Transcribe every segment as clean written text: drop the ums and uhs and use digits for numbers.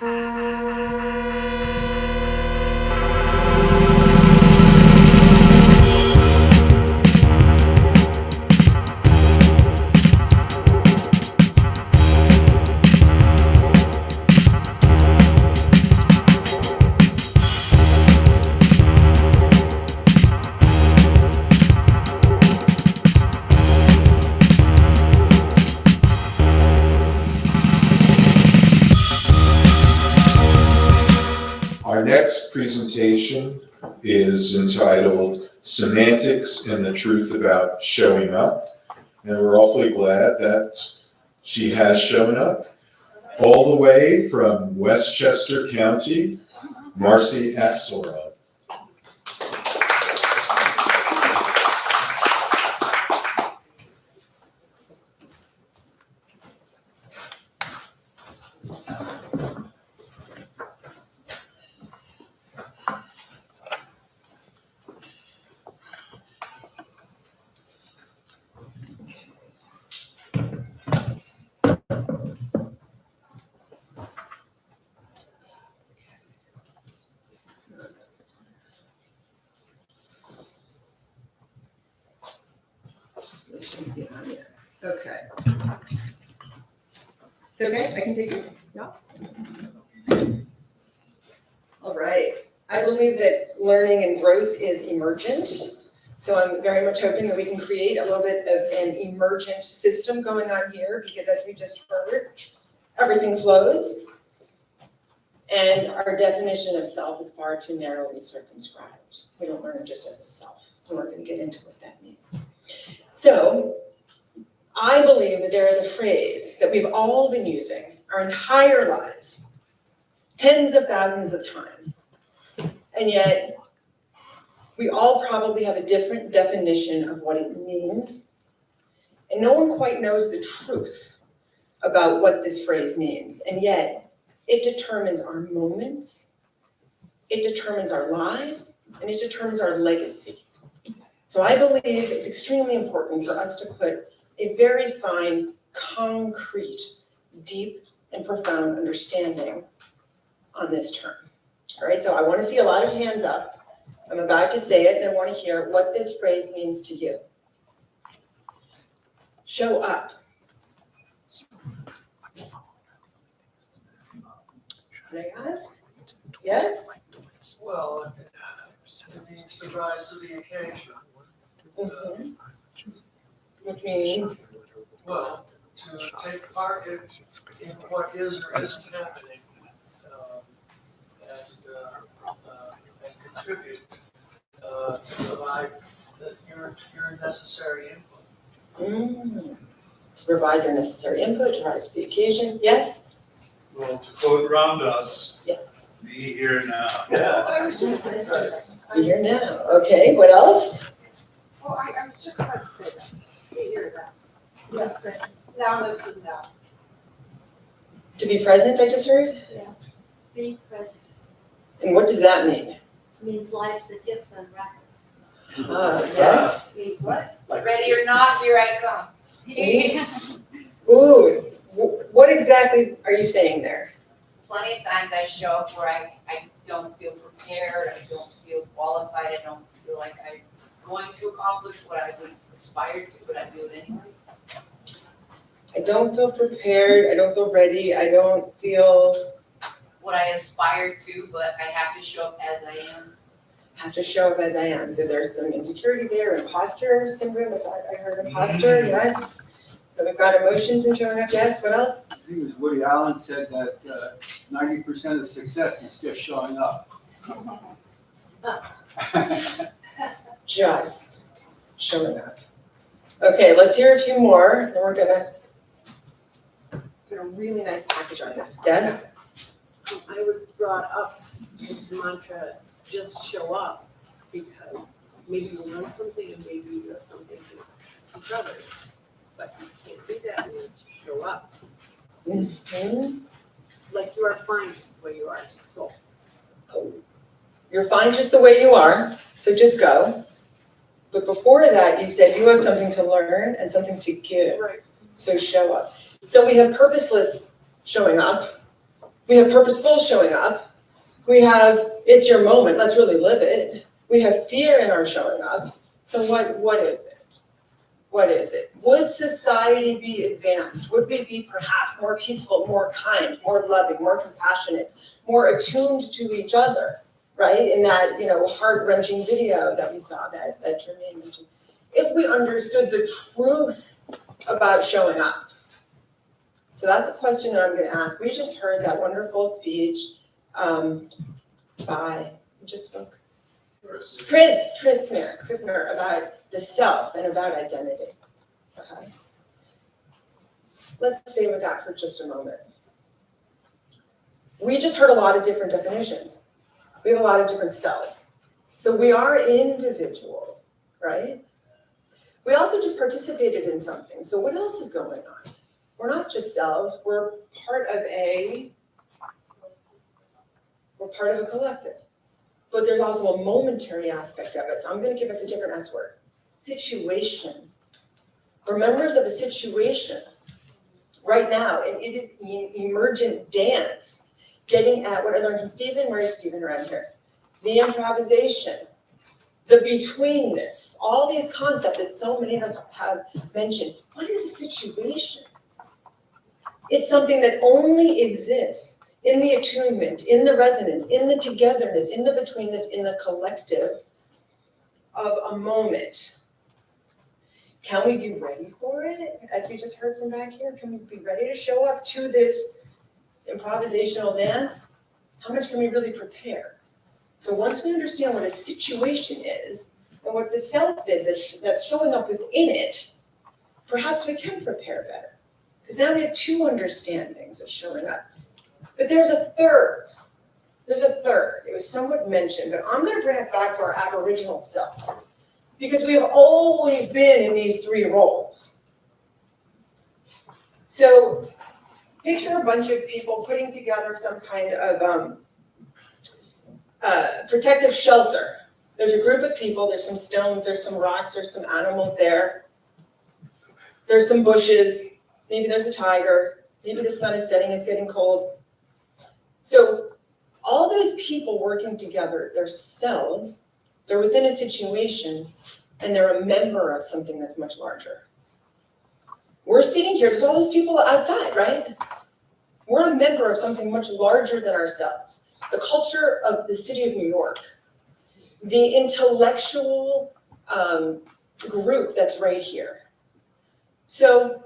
Our next presentation is entitled Semantics and the Truth About Showing Up. And we're awfully glad that she has shown up all the way from Westchester County, Marcy Axelrod. Okay. It's okay, I can take this? Yeah. All right. I believe that learning and growth is emergent. So I'm very much hoping that we can create a little bit of an emergent system going on here, because as we just heard, everything flows. And our definition of self is far too narrowly circumscribed. We don't learn just as a self, and we're going to get into what that means. So I believe that there is a phrase that we've all been using our entire lives, tens of thousands of times, and yet we all probably have a different definition of what it means, and no one quite knows the truth about what this phrase means, and yet it determines our moments, it determines our lives, and it determines our legacy. So I believe it's extremely important for us to put a very fine, concrete, deep, and profound understanding on this term. All right, so I want to see a lot of hands up. I'm about to say it, and I want to hear what this phrase means to you. Show up. Can I ask? Yes? Well, it means to rise to the occasion. Mm-hmm. Which means? Well, to take part in what is or isn't happening, and contribute to provide your necessary input. To provide your necessary input, to rise to the occasion. Yes? Well, to quote Ramdas, Yes. be here now. Yeah. I was just going to say that. Be here now. Okay, what else? Well, I was just about to say that. Be here now. Yeah. Now listen now. To be present, I just heard? Be present. And what does that mean? Means life's a gift on record. Yes? Means what? Ready or not, here I come. Ooh, what exactly are you saying there? Plenty of times I show up where I don't feel prepared, I don't feel qualified, I don't feel like I'm going to accomplish what I would aspire to, but I do it anyway. I don't feel prepared, I don't feel ready, I don't feel... What I aspire to, but I have to show up as I am. Have to show up as I am. So there's some insecurity there, imposter syndrome, I heard imposter, yes. But we've got emotions and showing up, yes, what else? I think it was Woody Allen said that 90% of success is just showing up. Just showing up. Okay, let's hear a few more, then we're gonna put a really nice package on this, yes? I would brought up the mantra, just show up, because maybe you learn something and maybe you have something to teach others. But you can't do that unless you show up. Mm-hmm. Like you are fine just the way you are, just go. You're fine just the way you are, so just go. But before that, you said you have something to learn and something to give, Right. so show up. So we have purposeless showing up, We have purposeful showing up. We have it's your moment, let's really live it. We have fear in our showing up. So what is it? What is it? Would society be advanced? Would we be perhaps more peaceful, more kind, more loving, more compassionate, more attuned to each other, right? In that, heart-wrenching video that we saw that Jermaine mentioned. If we understood the truth about showing up. So that's a question that I'm going to ask. We just heard that wonderful speech by, who just spoke? Chris Merritt about the self and about identity. Okay. Let's stay with that for just a moment. We just heard a lot of different definitions. We have a lot of different selves. So we are individuals, right? We also just participated in something. So what else is going on? We're not just selves, we're part of a collective. But there's also a momentary aspect of it. So I'm going to give us a different S word. Situation. We're members of a situation right now, and it is an emergent dance. Getting at what I learned from Stephen. Where is Stephen around here? The improvisation, the betweenness, all these concepts that so many of us have mentioned. What is a situation? It's something that only exists in the attunement, in the resonance, in the togetherness, in the betweenness, in the collective of a moment. Can we be ready for it? As we just heard from back here, can we be ready to show up to this improvisational dance? How much can we really prepare? So once we understand what a situation is and what the self is that's showing up within it, perhaps we can prepare better. Because now we have two understandings of showing up. But there's a third. It was somewhat mentioned, but I'm going to bring us back to our Aboriginal self. Because we have always been in these three roles. So picture a bunch of people putting together some kind of protective shelter. There's a group of people, there's some stones, there's some rocks, there's some animals there. There's some bushes, maybe there's a tiger, maybe the sun is setting, it's getting cold. So all those people working together, they're selves, they're within a situation, and they're a member of something that's much larger. We're sitting here, there's all those people outside, right? We're a member of something much larger than ourselves. The culture of the city of New York, the intellectual group that's right here. So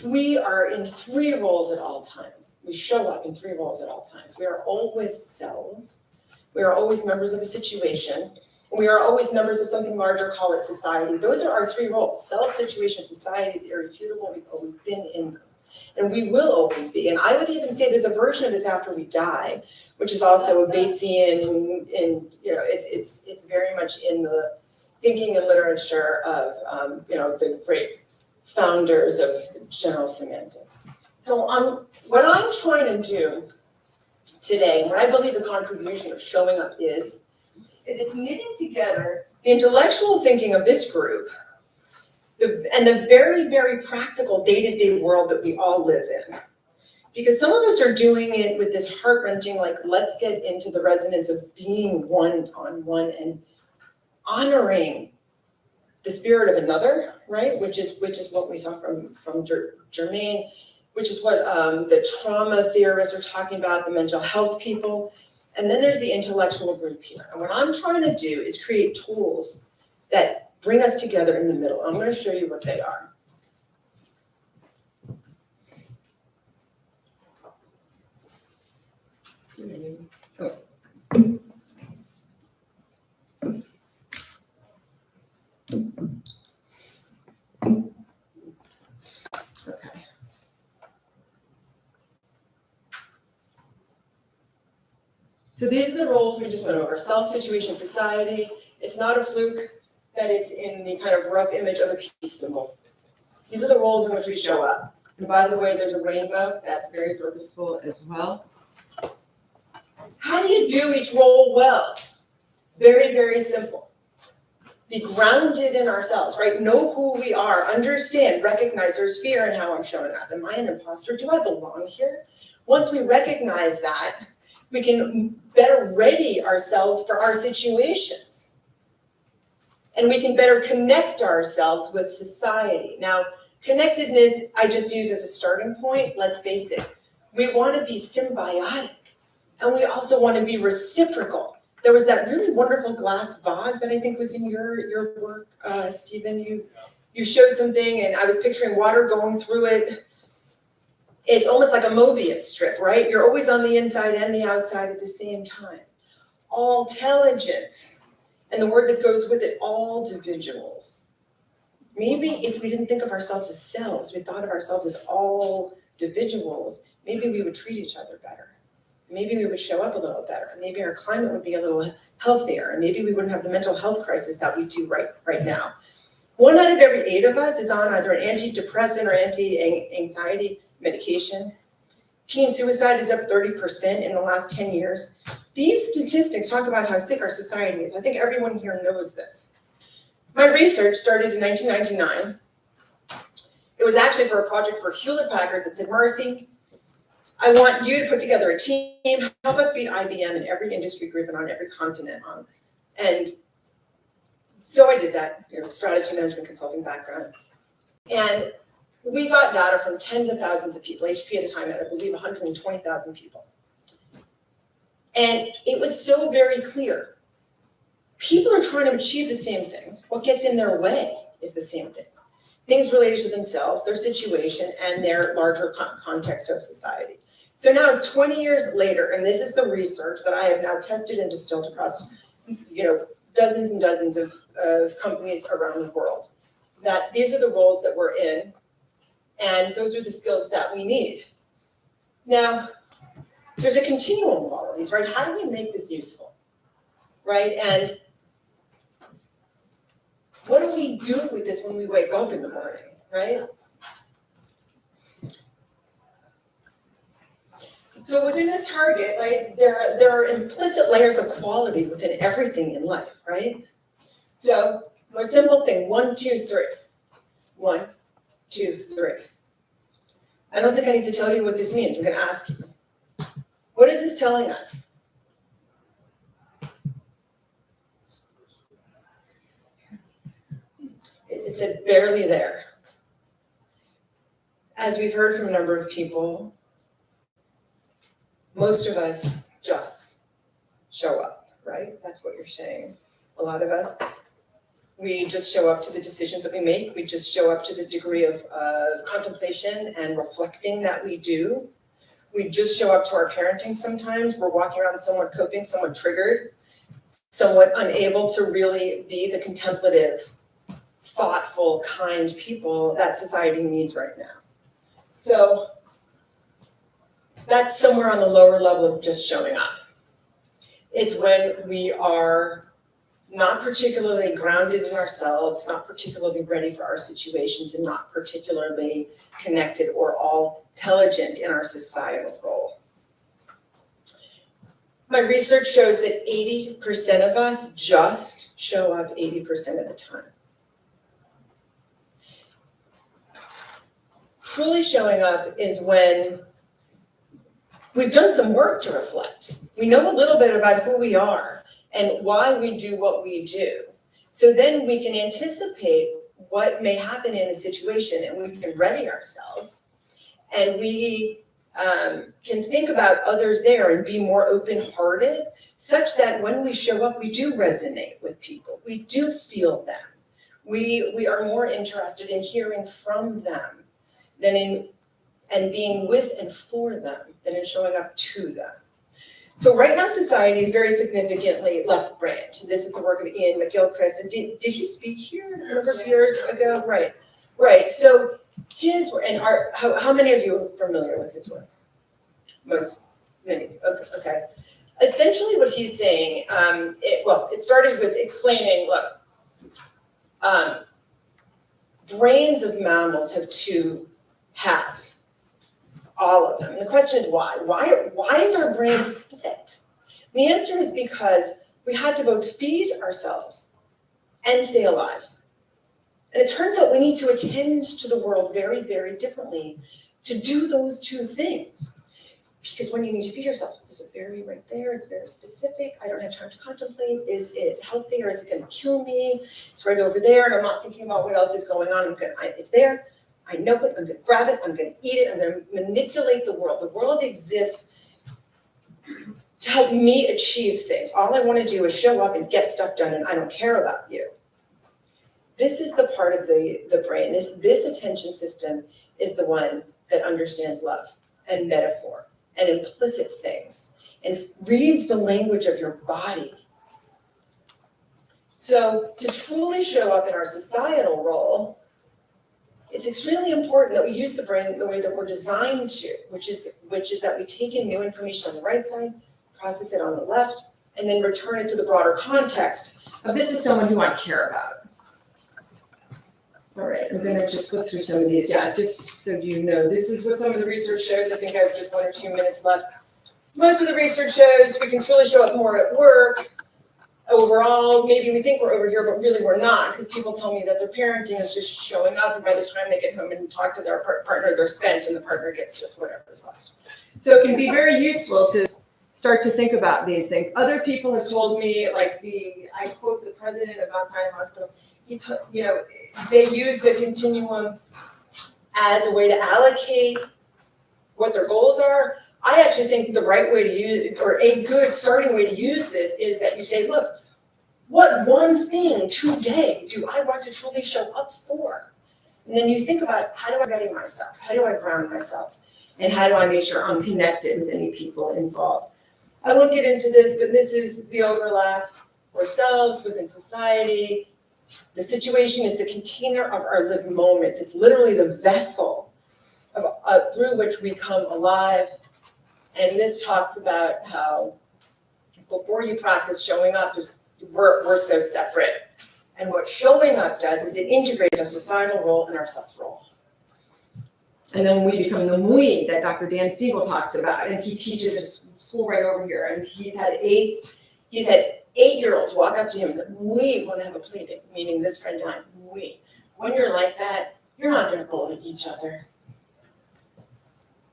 we are in three roles at all times. We show up in three roles at all times. We are always selves. We are always members of a situation. We are always members of something larger, call it society. Those are our three roles. Self, situation, society is irrefutable. We've always been in them. And we will always be. And I would even say there's a version of this after we die, which is also a Batesian, and it's very much in the thinking and literature of the great founders of general semantics. So what I'm trying to do today, and what I believe the contribution of showing up is it's knitting together the intellectual thinking of this group and the very, very practical day-to-day world that we all live in. Because some of us are doing it with this heart-wrenching, like, let's get into the resonance of being one-on-one and honoring the spirit of another, right? Which is what we saw from Jermaine, which is what the trauma theorists are talking about, the mental health people. And then there's the intellectual group here. And what I'm trying to do is create tools that bring us together in the middle. I'm going to show you what they are. Okay. So these are the roles we just went over. Self, situation, society. It's not a fluke that it's in the kind of rough image of a peace symbol. These are the roles in which we show up. And by the way, there's a rainbow. That's very purposeful as well. How do you do each role well? Very, very simple. be grounded in ourselves, right? Know who we are, understand, recognize there's fear in how I'm showing up. Am I an imposter? Do I belong here? Once we recognize that, we can better ready ourselves for our situations. And we can better connect ourselves with society. Now, connectedness, I just use as a starting point. Let's face it, we want to be symbiotic, and we also want to be reciprocal. There was that really wonderful glass vase that I think was in your work, Stephen. You showed something, and I was picturing water going through it. It's almost like a Mobius strip, right? You're always on the inside and the outside at the same time. All intelligence, and the word that goes with it, all individuals. Maybe if we didn't think of ourselves as selves, we thought of ourselves as all individuals, maybe we would treat each other better. Maybe we would show up a little better. Maybe our climate would be a little healthier, and maybe we wouldn't have the mental health crisis that we do right now. 1 out of every 8 of us is on either an antidepressant or anti-anxiety medication. Teen suicide is up 30% in the last 10 years. These statistics talk about how sick our society is. I think everyone here knows this. My research started in 1999. It was actually for a project for Hewlett-Packard that said, Marcy, I want you to put together a team, help us beat IBM in every industry group and on every continent. And so I did that, strategy management consulting background. And we got data from tens of thousands of people. HP at the time had, I believe, 120,000 people. And it was so very clear. People are trying to achieve the same things. What gets in their way is the same things. Things related to themselves, their situation, and their larger context of society. So now it's 20 years later, and this is the research that I have now tested and distilled across, dozens and dozens of companies around the world. That these are the roles that we're in, and those are the skills that we need. Now, there's a continuum of all of these, right? How do we make this useful, right? And what do we do with this when we wake up in the morning, right? So within this target, right, there are implicit layers of quality within everything in life, right? So, a simple thing, 1, 2, 3. 1, 2, 3. I don't think I need to tell you what this means. I'm going to ask you. What is this telling us? It says barely there. As we've heard from a number of people, most of us just show up, right? That's what you're saying. A lot of us, we just show up to the decisions that we make. We just show up to the degree of contemplation and reflecting that we do. We just show up to our parenting sometimes. We're walking around somewhat coping, somewhat triggered, somewhat unable to really be the contemplative, thoughtful, kind people that society needs right now. So that's somewhere on the lower level of just showing up. It's when we are not particularly grounded in ourselves, not particularly ready for our situations, and not particularly connected or all intelligent in our societal role. My research shows that 80% of us just show up 80% of the time. Truly showing up is when we've done some work to reflect. We know a little bit about who we are and why we do what we do. So then we can anticipate what may happen in a situation, and we can ready ourselves. And we can think about others there and be more open-hearted, such that when we show up, we do resonate with people. We do feel them. We are more interested in hearing from them than in and being with and for them than in showing up to them. So right now, society is very significantly left-brained. This is the work of Ian McGilchrist. And did he speak here a number of years ago? Right. So his work, and how many of you are familiar with his work? Many. Okay. Essentially, what he's saying, it started with explaining. Look, brains of mammals have 2 halves. All of them. And the question is why? Why is our brain split? The answer is because we had to both feed ourselves and stay alive. And it turns out we need to attend to the world very, very differently to do those two things. Because when you need to feed yourself, there's a berry right there, it's very specific, I don't have time to contemplate, is it healthy or is it gonna kill me? It's right over there and I'm not thinking about what else is going on, it's there, I know it, I'm gonna grab it, I'm gonna eat it, I'm gonna manipulate the world. The world exists to help me achieve things. All I wanna do is show up and get stuff done and I don't care about you. This is the part of the brain, this attention system is the one that understands love and metaphor and implicit things and reads the language of your body. So to truly show up in our societal role, it's extremely important that we use the brain the way that we're designed to, which is that we take in new information on the right side, process it on the left, and then return it to the broader context of this is someone who I care about. All right, I'm gonna just flip through some of these, just so you know, this is what some of the research shows. I think I have just 1 or 2 minutes left. Most of the research shows we can truly show up more at work. Overall, maybe we think we're over here, but really we're not, because people tell me that their parenting is just showing up, and by the time they get home and talk to their partner, they're spent, and the partner gets just whatever's left. So it can be very useful to start to think about these things. Other people have told me, like I quote the president of Mount Sinai Hospital, they use the continuum as a way to allocate what their goals are. I actually think the right way to use it, or a good starting way to use this, is that you say, look, what one thing today do I want to truly show up for? And then you think about, how do I ready myself? How do I ground myself? And how do I make sure I'm connected with any people involved? I won't get into this, but this is the overlap ourselves within society. The situation is the container of our lived moments. It's literally the vessel through which we come alive. And this talks about how before you practice showing up, we're so separate. And what showing up does is it integrates our societal role and our self-role. And then we become the we that Dr. Dan Siegel talks about, and he teaches at school right over here. And he's had 8-year-olds walk up to him and say, we want to have a play date, meaning this friend and I, we. When you're like that, you're not going to bully each other.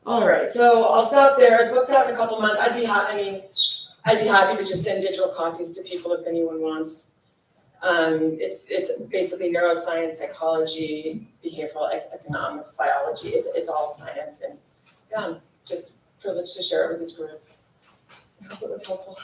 All right, so I'll stop there. The book's out in a couple months. I'd be happy to just send digital copies to people if anyone wants. It's basically neuroscience, psychology, behavioral economics, biology. It's all science, and yeah, I'm just privileged to share it with this group. I hope it was helpful.